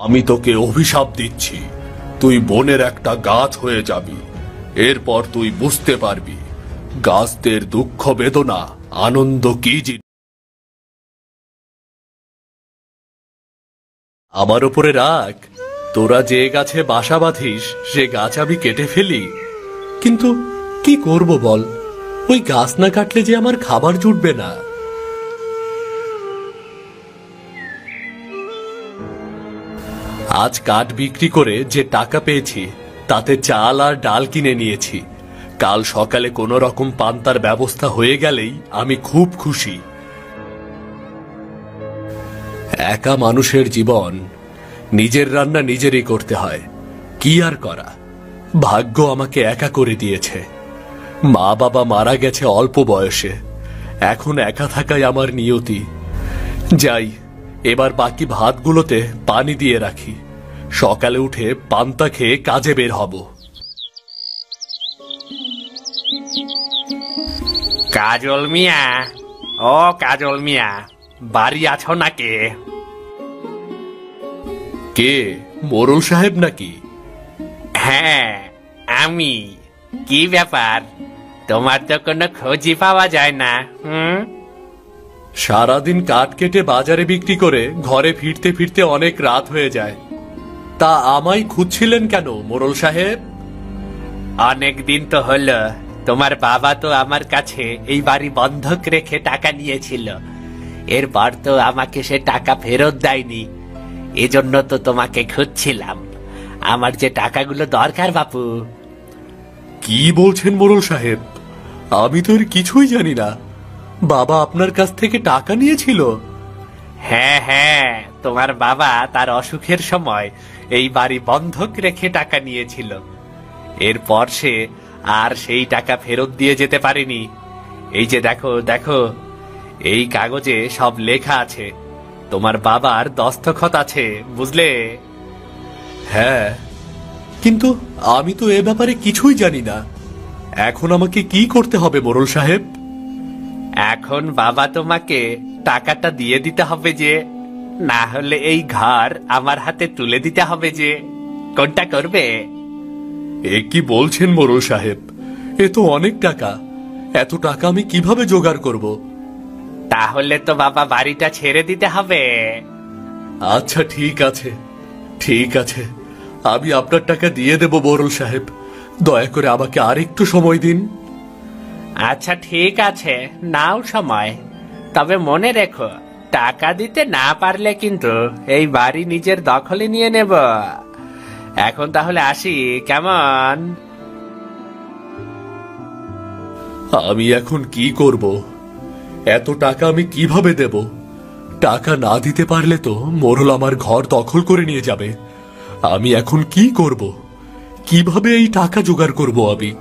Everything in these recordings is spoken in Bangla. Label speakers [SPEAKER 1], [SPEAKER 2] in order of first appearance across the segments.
[SPEAKER 1] আমি তোকে অভিশাপ দিচ্ছি, তুই বনের একটা গাছ হয়ে যাবি। এরপর তুই বুঝতে পারবি গাছদের দুঃখ বেদনা আনন্দ কি জিনিস। আমার উপরে রাগ? তোরা যে গাছে বাসা বাঁধিস সে গাছ আমি কেটে ফেলি, কিন্তু কি করব বল, ওই গাছ না কাটলে যে আমার খাবার জুটবে না। আজ কাঠ বিক্রি করে যে টাকা পেয়েছি তাতে চাল আর ডাল কিনে নিয়েছি। কাল সকালে কোনো রকম পান্তার ব্যবস্থা হয়ে গেলেই আমি খুব খুশি। একা মানুষের জীবন, নিজের রান্না নিজেরই করতে হয়, কি আর করা। ভাগ্য আমাকে একা করে দিয়েছে। মা বাবা মারা গেছে অল্প বয়সে, এখন একা থাকাই আমার নিয়তি। যাই, এবার বাকি ভাতগুলোতে পানি দিয়ে রাখি, সকালে উঠে পান্তা খেয়ে কাজে বের হব।
[SPEAKER 2] কাজল মিয়া, ও কাজল মিয়া, বাড়ি আছো নাকি?
[SPEAKER 1] কে, মোরল সাহেব নাকি?
[SPEAKER 2] হ্যাঁ আমি। কি ব্যাপার, তোমার তো কোনো খোঁজই পাওয়া যায় না।
[SPEAKER 1] সারাদিন কাঠ কেটে বাজারে বিক্রি করে ঘরে ফিরতে ফিরতে অনেক রাত হয়ে যায়। তা আমায় খুঁজছিলেন কেন মোরল সাহেব?
[SPEAKER 2] অনেক দিন তো হলো, তোমার বাবা তো আমার কাছে এই বাড়ি বন্ধক রেখে টাকা নিয়েছিল। এরপর তো আমাকে সে টাকা ফেরত দেয়নি, এজন্য তো তোমাকে খুঁজছিলাম। আমার যে টাকাগুলো দরকার বাপু।
[SPEAKER 1] কি বলছেন মোরল সাহেব? আমি তো এর কিছুই জানি না। বাবা আপনার কাছ থেকে টাকা নিয়েছিল?
[SPEAKER 2] হ্যাঁ হ্যাঁ, তোমার বাবা তার অসুখের সময় এই বাড়ি বন্ধক রেখে টাকা নিয়েছিল। এরপর সে আর সেই টাকা ফেরত দিয়ে যেতে পারেনি। এই যে দেখো দেখো, এই কাগজে সব লেখা আছে, তোমার বাবার দস্তখত আছে, বুঝলে?
[SPEAKER 1] হ্যাঁ, কিন্তু আমি তো এ ব্যাপারে কিছুই জানি না। এখন আমাকে কি করতে হবে মোরল সাহেব?
[SPEAKER 2] এখন বাবা তোমাকে টাকাটা দিয়ে দিতে হবে, যে না হলে এই ঘর আমার হাতে তুলে দিতে হবে। যে কোনটা করবে?
[SPEAKER 1] এ কি বলছেন মোরল সাহেব? এ তো অনেক টাকা, এত টাকা আমি কিভাবে জোগাড় করব?
[SPEAKER 2] তাহলে তো বাবা বাড়িটা ছেড়ে দিতে হবে।
[SPEAKER 1] আচ্ছা ঠিক আছে, ঠিক আছে, আমি আপনার টাকা দিয়ে দেব মোরল সাহেব। দয়া করে আমাকে আর একটু সময় দিন।
[SPEAKER 2] আচ্ছা ঠিক আছে, নাও সময়, তবে মনে রেখো টাকা দিতে না পারলে কিন্তু এই বাড়ি নিজের দখলে নিয়ে নেব। এখন তাহলে আসি, কেমন?
[SPEAKER 1] আমি এখন কি করব? এত টাকা আমি কিভাবে দেব? টাকা না দিতে পারলে তো মোরল আমার ঘর দখল করে নিয়ে যাবে। আমি এখন কি করব? কিভাবে এই টাকা জোগাড় করব আমি?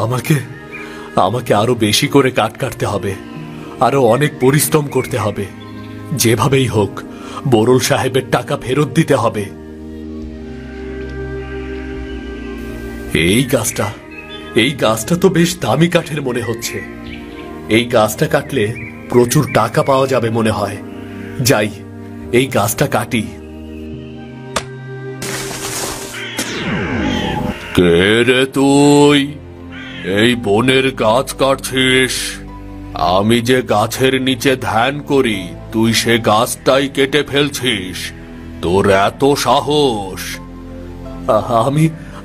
[SPEAKER 1] আমাকে আমাকে আরো বেশি করে কাঠ কাটতে হবে, আরো অনেক পরিশ্রম করতে হবে। যেভাবেই হোক মোরল সাহেবের টাকা ফেরত দিতে হবে। এই গাছটা তো বেশ দামি কাঠের মনে হচ্ছে। এই গাছটা কাটলে প্রচুর টাকা পাওয়া যাবে মনে হয়। যাই, এই গাছটা কাটি। কে রে তুই? এই বনের গাছ কাটছিস? আমি যে গাছের নিচে ধ্যান করি, তুই সে গাছটাই কেটে ফেলছিস? তোর এত সাহস!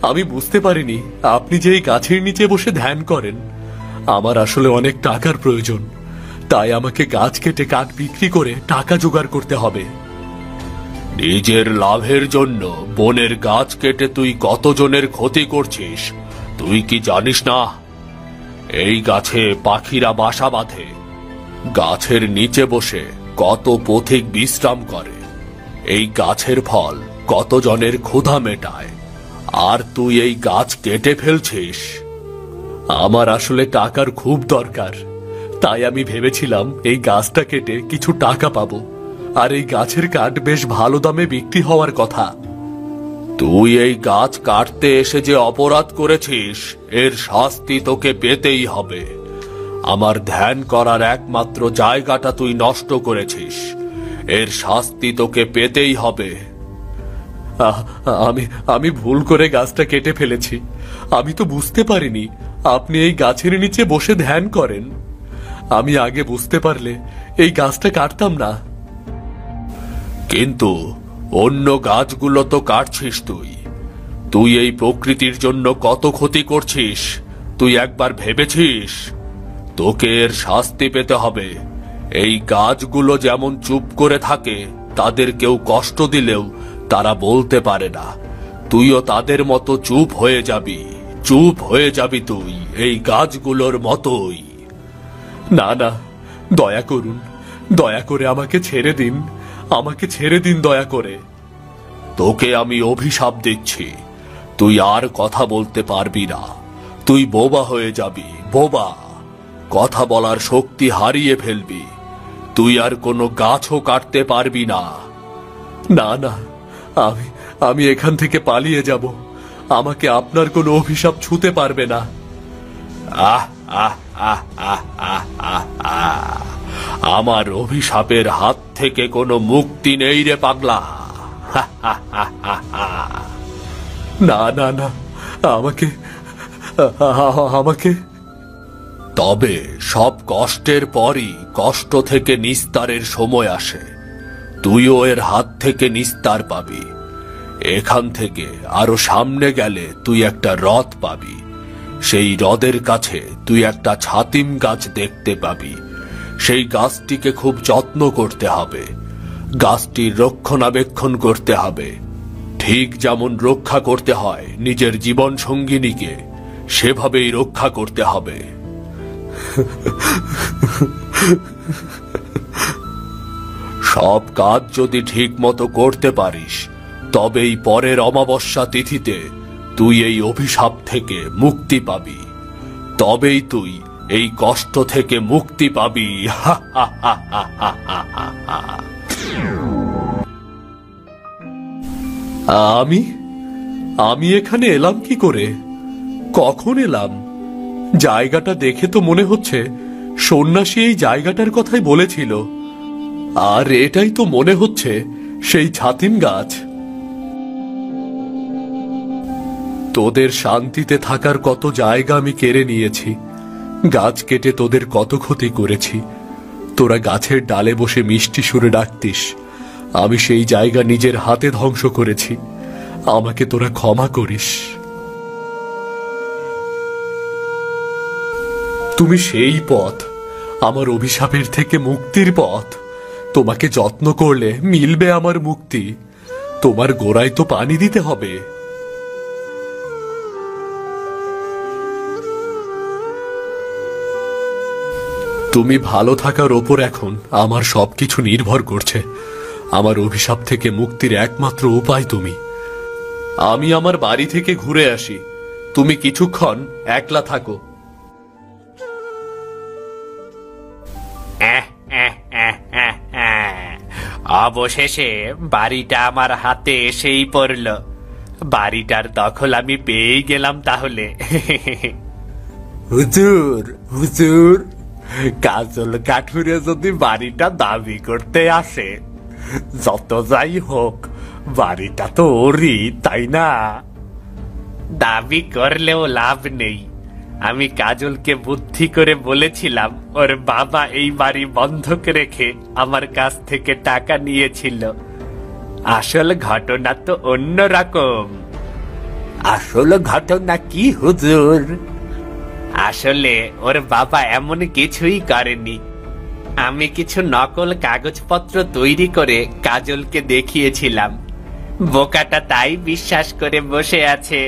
[SPEAKER 1] আমি বুঝতে পারিনি আপনি যে এই গাছের নিচে বসে ধ্যান করেন। আমার আসলে অনেক টাকার প্রয়োজন, তাই আমাকে গাছ কেটে কাঠ বিক্রি করে টাকা জোগাড় করতে হবে। নিজের লাভের জন্য বনের গাছ কেটে তুই কতজনের ক্ষতি করছিস তুই কি জানিস না? এই গাছে পাখিরা বাসা বাঁধে, গাছের নিচে বসে কত পথিক বিশ্রাম করে। এই গাছের ফল কতজনের ক্ষুধা মেটায়, আর তুই এই গাছ কেটে ফেলছিস। আমার আসলে টাকার খুব দরকার, তাই আমি ভেবেছিলাম এই গাছটা কেটে কিছু টাকা পাবো, আর এই গাছের কাঠ বেশ ভালো দামে বিক্রি হওয়ার কথা। তুই এই গাছ কাটতে এসে যে অপরাধ করেছিস এর শাস্তি তোকে পেতেই হবে। আমার ধ্যান করার একমাত্র জায়গাটা তুই নষ্ট করেছিস, এর শাস্তি তোকে পেতেই হবে। আমি আমি ভুল করে গাছটা কেটে ফেলেছি। আমি তো বুঝতে পারিনি আপনি এই গাছের নিচে বসে ধ্যান করেন। আমি আগে বুঝতে পারলে এই গাছটা কাটতাম না। কিন্তু অন্য গাছগুলো তো কাটছিস তুই। তুই এই প্রকৃতির জন্য কত ক্ষতি করছিস তুই একবার ভেবেছিস? তোকে এর শাস্তি পেতে হবে। এই গাছগুলো যেমন চুপ করে থাকে, তাদের কেউ কষ্ট দিলেও তারা বলতে পারে না, তুইও তাদের মতো চুপ হয়ে যাবি। চুপ হয়ে যাবি তুই এই গাছগুলোর মতোই। না না, দয়া করুন, দয়া করে আমাকে ছেড়ে দিন, আমাকে ছেড়ে দিন দয়া করে। তোকে আমি অভিশাপ দিচ্ছি, তুই আর কথা বলতে পারবি না। তুই বোবা হয়ে যাবি, বোবা। কথা বলার শক্তি হারিয়ে ফেলবি। তুই আর কোনো গাছও কাটতে পারবি না। না না, আমি আমি এখান থেকে পালিয়ে যাব। আমাকে আপনার কোনো অভিশাপ ছুঁতে পারবে না। আহ আহ আহ আহ আহ আহ আহ। আমার অভিশাপের হাত থেকে কোনো মুক্তি নেই রে পাগলা। না না না, আমাকে আমাকে তবে সব কষ্টের পরই কষ্ট থেকে নিস্তারের সময় আসে। তুইও এর হাত থেকে নিস্তার পাবি। এখান থেকে আরো সামনে গেলে তুই একটা হ্রদ পাবি। সেই হ্রদের কাছে তুই একটা ছাতিম গাছ দেখতে পাবি। সেই গাছটিকে খুব যত্ন করতে হবে। গাছটির রক্ষণাবেক্ষণ করতে হবে। ঠিক যেমন রক্ষা করতে হয় নিজের জীবন সঙ্গিনীকে, সেভাবেই রক্ষা করতে হবে। সব কাজ যদি ঠিক মতো করতে পারিস, তবেই পরের অমাবস্যা তিথিতে তুই এই অভিশাপ থেকে মুক্তি পাবি। তবেই তুই এই কষ্ট থেকে মুক্তি পাবি। আমি আমি এখানে এলাম কি করে? কখন এলাম? জায়গাটা দেখে তো মনে হচ্ছে সন্ন্যাসী এই জায়গাটার কথাই বলেছিল। আর এটাই তো মনে হচ্ছে সেই ছাতিম গাছ। তোদের শান্তিতে থাকার কত জায়গা আমি কেড়ে নিয়েছি। গাছ কেটে তোদের কত ক্ষতি করেছি। তোরা গাছের ডালে বসে মিষ্টি সুরে ডাকতিস, আমি সেই জায়গা নিজের হাতে ধ্বংস করেছি। আমাকে তোরা ক্ষমা করিস। তুমি সেই পথ, আমার অভিশাপের থেকে মুক্তির পথ। তোমাকে যত্ন করলে মিলবে আমার মুক্তি। তোমার গোড়ায় তো পানি দিতে হবে। তুমি ভালো থাকার ওপর এখন আমার সবকিছু নির্ভর করছে। আমার অভিশাপ থেকে মুক্তির একমাত্র উপায় তুমি। আমি আমার বাড়ি থেকে ঘুরে আসি, তুমি কিছুক্ষণ একলা থাকো।
[SPEAKER 2] অবশেষে বাড়িটা আমার হাতে এসেই পড়ল। বাড়িটার দখল আমি পেয়ে গেলাম তাহলে। হুজুর হুজুর, কাজল কাঠুরে যদি বাড়িটা দাবি করতে আসে, যত যাই হোক বাড়িটা তো ওরই, তাই না? দাবি করলেও লাভ নেই। আমি কাজলকে বুদ্ধি করে বলেছিলাম ওর বাবা এই বাড়ি বন্ধক রেখে আমার কাছ থেকে টাকা নিয়েছিল। আসল ঘটনা তো অন্যরকম। আসল ঘটনা কি হুজুর? আসলে ওর বাবা এমন কিছুই করেনি। আমি কিছু নকল কাগজপত্র তৈরি করে কাজলকে দেখিয়েছিলাম। বোকাটা তাই বিশ্বাস করে বসে আছে।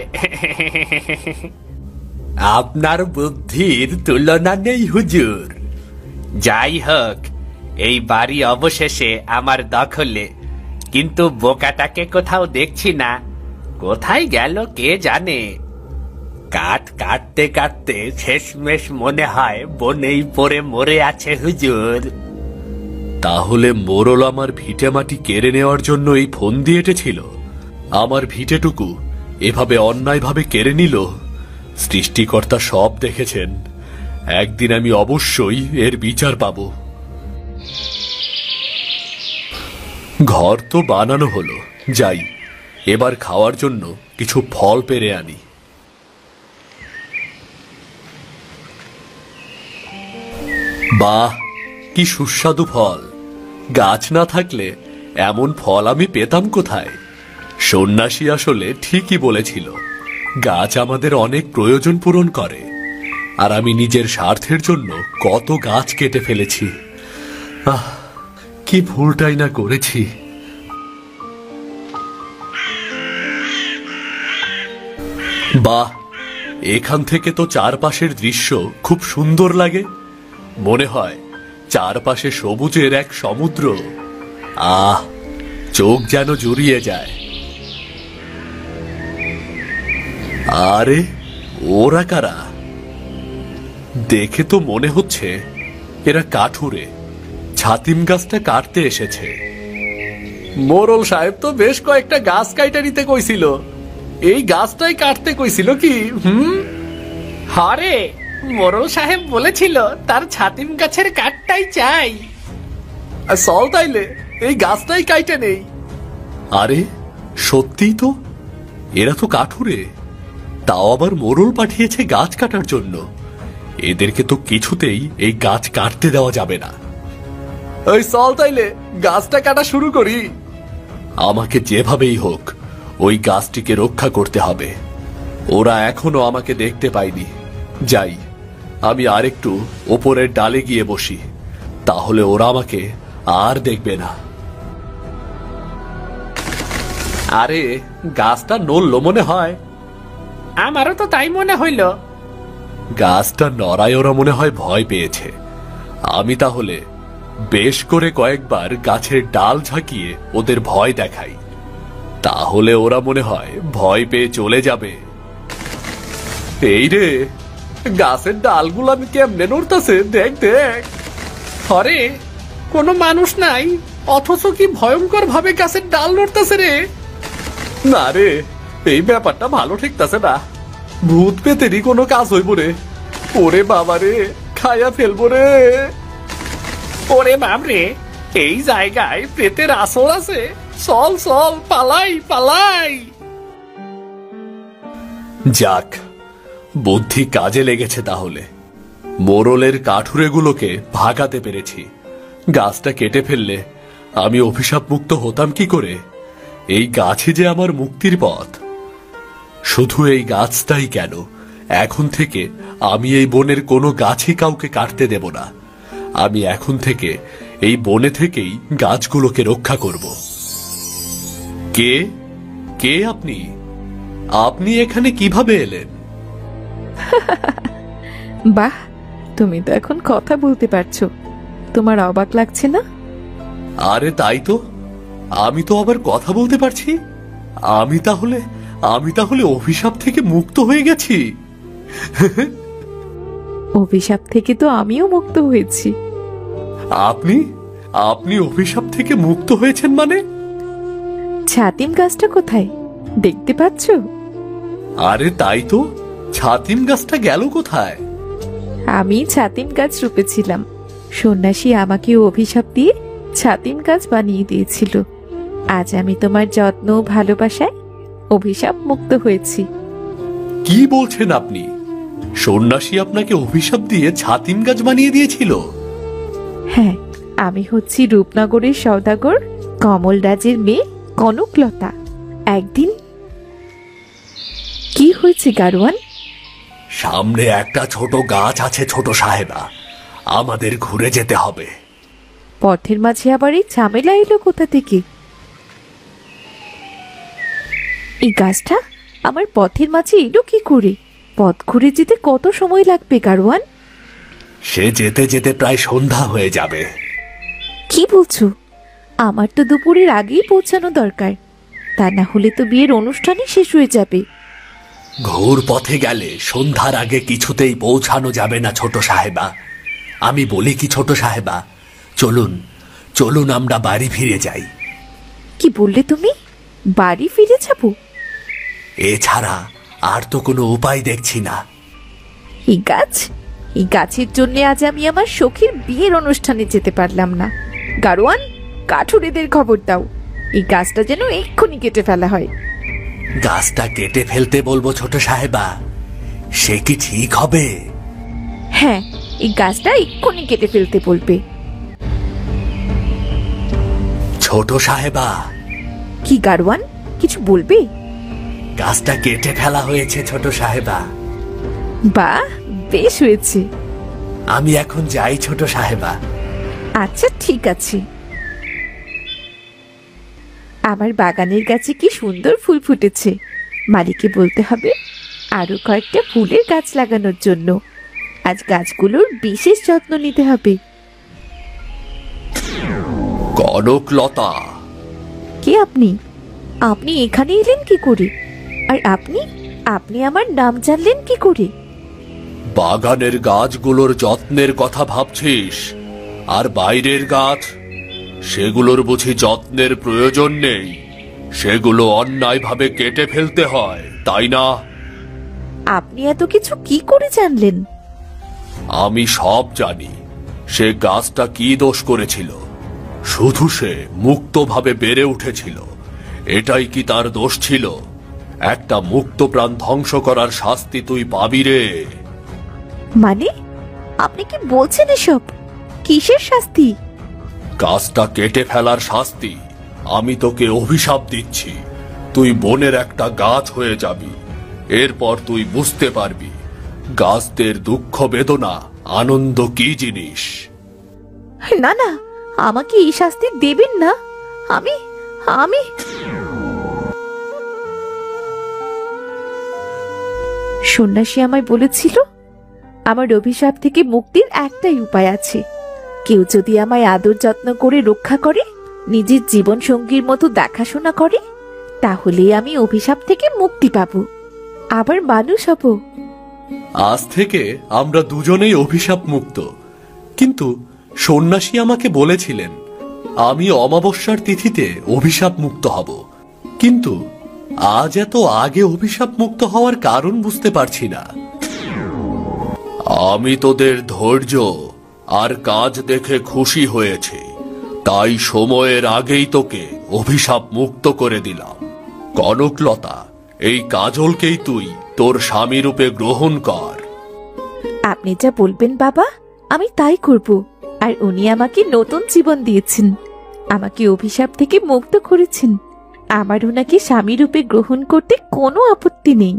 [SPEAKER 2] আপনার বুদ্ধির তুলনা নেই হুজুর। যাই হোক, এই বাড়ি অবশেষে আমার দখলে, কিন্তু বোকাটাকে কোথাও দেখছি না। কোথায় গেল কে জানে। কাঠ কাটতে কাটতে শেষমেশ মনে হয় বনেই পড়ে মরে আছে হুজুর।
[SPEAKER 1] তাহলে মোরল আমার ভিটে মাটি কেড়ে নেওয়ার জন্য এই ফোন দিয়ে এঁটেছিল। আমার ভিটেটুকু এভাবে অন্যায়ভাবে কেড়ে নিল। সৃষ্টিকর্তা সব দেখেছেন। একদিন আমি অবশ্যই এর বিচার পাব। ঘর তো বানানো হলো, যাই এবার খাওয়ার জন্য কিছু ফল পেড়ে আনি। বাহ, কি সুস্বাদু ফল! গাছ না থাকলে এমন ফল আমি পেতাম কোথায়? সন্ন্যাসী আসলে ঠিকই বলেছিল, গাছ আমাদের অনেক প্রয়োজন পূরণ করে। আর আমি নিজের স্বার্থের জন্য কত গাছ কেটে ফেলেছি। আহ, কি ভুলটাই না করেছি। বাহ, এখান থেকে তো চারপাশের দৃশ্য খুব সুন্দর লাগে। মনে হয় চারপাশে সবুজের এক সমুদ্র। আহ, চোখ যেন জুড়িয়ে যায়। আরে, ওরা কারা? দেখে তো মনে হচ্ছে এরা কাঠুরে ছাতিম গাছটা কাটতে এসেছে। মোরল সাহেব তো বেশ কয়েকটা গাছ কাইটা নিতে কইছিল। এই গাছটাই কাটতে কইছিল কি?
[SPEAKER 2] হরে, মোরল সাহেব বলেছিল তার ছাতিম গাছের কাঠটাই চাই।
[SPEAKER 1] চল তাইলে এই গাছটাই কাইটে নেই। আরে, সত্যিই তো, এরা তো কাঠুরে, তাও আবার মোরল পাঠিয়েছে গাছ কাটার জন্য। এদেরকে তো কিছুতেই এই গাছ কাটতে দেওয়া যাবে না। ওই চল তাইলে গাছটা কাটা শুরু করি। আমাকে যেভাবেই হোক ওই গাছটিকে রক্ষা করতে হবে। ওরা এখনো আমাকে দেখতে পায়নি। যাই, আমি আরেকটু ওপরের ডালে গিয়ে বসি, তাহলে ওরা আমাকে আর দেখবে না। আরে, গাছটা নড়লো মনে হয়।
[SPEAKER 2] আমারও তো তাই মনে হইল।
[SPEAKER 1] গাছটা নড়ায় ওরা মনে হয় ভয় পেয়েছে। আমি তাহলে বেশ করে কয়েকবার গাছের ডাল ঝাঁকিয়ে ওদের ভয় দেখাই, তাহলে ওরা মনে হয় ভয় পেয়ে চলে যাবে। এই রে, গাছের ডালগুলো আমি কেমনে নড়তাছে, দেখ দেখ।
[SPEAKER 2] হরে, কোনো মানুষ নাই, অথচ কি ভয়ঙ্কর ভাবে গাছের ডাল নড়তেছে রে।
[SPEAKER 1] না রে, এই ব্যাপারটা ভালো ঠেকতাছে না। ভূত পেতেরই কোনো কাজ হইব রে। ওরে বাবা রে, খাইয়া ফেলবো রে।
[SPEAKER 2] ওরে বাপরে, এই জায়গায় প্রেতের আসর আছে। চল চল, পালাই পালাই।
[SPEAKER 1] যাক, বুদ্ধি কাজে লেগেছে তাহলে। মোরলের কাঠুরেগুলোকে ভাগাতে পেরেছি। গাছটা কেটে ফেললে আমি অভিশাপ মুক্ত হতাম কি করে? এই গাছই যে আমার মুক্তির পথ। শুধু এই গাছটাই কেন, এখন থেকে আমি এই বনের কোনো গাছই কাউকে কাটতে দেব না। আমি এখন থেকে এই বনে থেকেই গাছগুলোকে রক্ষা করব। কে কে আপনি? আপনি এখানে কিভাবে এলেন?
[SPEAKER 3] বাহ, তুমি তো এখন কথা বলতে পারছো। তোমার অবাক লাগছে না?
[SPEAKER 1] আরে তাই তো, আমি তো আবার কথা বলতে পারছি। আমি তাহলে অভিশাপ থেকে মুক্ত হয়ে গেছি।
[SPEAKER 3] অভিশাপ থেকে তো আমিও মুক্ত হয়েছি।
[SPEAKER 1] আপনি আপনি অভিশাপ থেকে মুক্ত হয়েছেন মানে?
[SPEAKER 3] ছাতিম গাছটা কোথায় দেখতে পাচ্ছো?
[SPEAKER 1] আরে তাই তো, ছাতিম গাছটা গেল কোথায়?
[SPEAKER 3] আমি ছাতিম গাছ রূপেছিলাম। সন্ন্যাসী আমাকে অভিশাপ দিয়ে ছাতিম গাছ বানিয়ে দিয়েছিল। আজ আমি তোমার যত্ন ও ভালোবাসায় অভিশাপ মুক্ত হয়েছি।
[SPEAKER 1] কি বলছেন আপনি? সন্ন্যাসী আপনাকে অভিশাপ দিয়ে ছাতিম গাছ বানিয়ে দিয়েছিল?
[SPEAKER 3] হ্যাঁ, আমি হচ্ছি রূপনগরের সওদাগর কমলরাজের মেয়ে কনকলতা। একদিন কি হয়েছে গারোয়ান?
[SPEAKER 1] সামনে একটা ছোট গাছ আছে ছোট সাহেবা, আমাদের ঘুরে যেতে হবে।
[SPEAKER 3] পথের মাঝে আবার এই ঝামেলা এলো কোথা থেকে? এই গাছটা আমার পথের মাঝে এলো কি করে? পথ ঘুরে যেতে কত সময় লাগবে গারোয়ান?
[SPEAKER 1] সে যেতে যেতে প্রায় সন্ধ্যা হয়ে যাবে।
[SPEAKER 3] কি বলছো? আমার তো দুপুরের আগেই পৌঁছানো দরকার, তা না হলে তো বিয়ের অনুষ্ঠানই শেষ হয়ে যাবে।
[SPEAKER 1] ঘোর পথে গেলে সন্ধ্যার আগে কিছুতেই পৌঁছানো যাবে না ছোট সাহেবা। আমি বলি কি ছোট সাহেবা, চলুন চলুন আমরা বাড়ি ফিরে যাই।
[SPEAKER 3] কি বললে তুমি? বাড়ি ফিরে যাব?
[SPEAKER 1] এছাড়া আর তো কোনো উপায় দেখছি না।
[SPEAKER 3] এই গাছের জন্য আজ আমি আমার সখীর বিয়ের অনুষ্ঠানে যেতে পারলাম না। গারোয়ান, কাঠুরেদের খবর দাও, এই গাছটা যেন এক্ষুনি কেটে ফেলা হয়।
[SPEAKER 1] গাছটা কেটে ফেলতে বলবো ছোট সাহেবা, সে কি ঠিক হবে?
[SPEAKER 3] হ্যাঁ, এই গাছটা এক্ষুনি কেটে ফেলতে বলবে।
[SPEAKER 1] ছোট সাহেবা।
[SPEAKER 3] কি গারওয়ান, কিছু বলবে?
[SPEAKER 1] গাছটা কেটে ফেলা হয়েছে ছোট সাহেবা।
[SPEAKER 3] বাহ, বেশ হয়েছে।
[SPEAKER 1] আমি এখন যাই ছোট সাহেবা।
[SPEAKER 3] আচ্ছা ঠিক আছে। আমার বাগানের গাছে কি সুন্দর ফুল ফুটেছে, মালিককে বলতে হবে আরো কয়েকটা ফুলের গাছ লাগানোর জন্য। আজ গাছগুলোর বিশেষ যত্ন নিতে হবে।
[SPEAKER 1] কনকলতা।
[SPEAKER 3] কে আপনি? আপনি এখানে এলেন কি করে? আর আপনি আপনি আমার নাম জানলেন কি করে?
[SPEAKER 1] বাগানের গাছগুলোর যত্নের কথা ভাবছিস, আর বাইরের গাছ সেগুলোর বুঝি যত্নের প্রয়োজন নেই? সেগুলো অন্যায়ভাবে কেটে ফেলতে হয়, তাই না?
[SPEAKER 3] আপনি এত কিছু কি করে জানলেন?
[SPEAKER 1] আমি সব জানি। সে গাছটা কি দোষ করেছিল? শুধু সে মুক্তভাবে বেড়ে উঠেছিল, এটাই কি তার দোষ ছিল? একটা মুক্ত প্রাণ ধ্বংস করার শাস্তি তুই পাবি রে।
[SPEAKER 3] মানে আপনি কি বলছেন এসব? কিসের শাস্তি?
[SPEAKER 1] গাছটা কেটে ফেলার শাস্তি। আমি তোকে অভিশাপ দিচ্ছি, তুই বনের একটা গাছ হয়ে যাবি। এরপর তুই বুঝতে পারবি গাছদের দুঃখ বেদনা আনন্দ কি জিনিস।
[SPEAKER 3] না না, আমাকে এই শাস্তি দেবেন না। আমি আমি সন্ন্যাসী আমায় বলেছিল আমার অভিশাপ থেকে মুক্তির একটাই উপায় আছে। কেউ যদি আমায় আদর যত্ন করে রক্ষা করে, নিজের জীবন সঙ্গীর মতো দেখাশোনা করে, তাহলেই আমি অভিশাপ থেকে মুক্তি পাবো, আবার মানুষ হব।
[SPEAKER 1] আজ থেকে আমরা দুজনেই অভিশাপ মুক্ত। কিন্তু সন্ন্যাসী আমাকে বলেছিলেন আমি অমাবস্যার তিথিতে অভিশাপ মুক্ত হব। কিন্তু আজ এত আগে অভিশাপ মুক্ত হওয়ার কারণ বুঝতে পারছি না। আমি তোদের ধৈর্য আর কাজ দেখে খুশি হয়েছি, তাই সময়ের আগেই তোকে অভিশাপ মুক্ত করে দিলাম। কনকলতা, এই কাজলকেই তুই তোর স্বামী রূপে গ্রহণ কর।
[SPEAKER 3] আপনি যা বলবেন বাবা, আমি তাই করব। আর উনি আমাকে নতুন জীবন দিয়েছেন, আমাকে অভিশাপ থেকে মুক্ত করেছেন। আমার ওনাকে স্বামী রূপে গ্রহণ করতে কোনো আপত্তি নেই।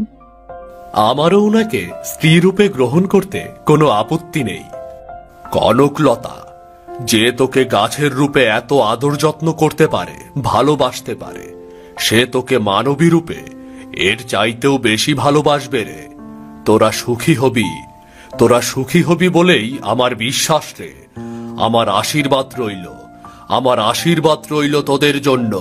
[SPEAKER 1] আমারও উনাকে স্ত্রী রূপে গ্রহণ করতে কোনো আপত্তি নেই। কনকলতা, যে তোকে গাছের রূপে এত আদর যত্ন করতে পারে, ভালোবাসতে পারে, সে তোকে মানবী রূপে এর চাইতেও বেশি ভালোবাসবে রে। তোরা সুখী হবি, তোরা সুখী হবি বলেই আমার বিশ্বাস রে। আমার আশীর্বাদ রইল, আমার আশীর্বাদ রইল তোদের জন্য।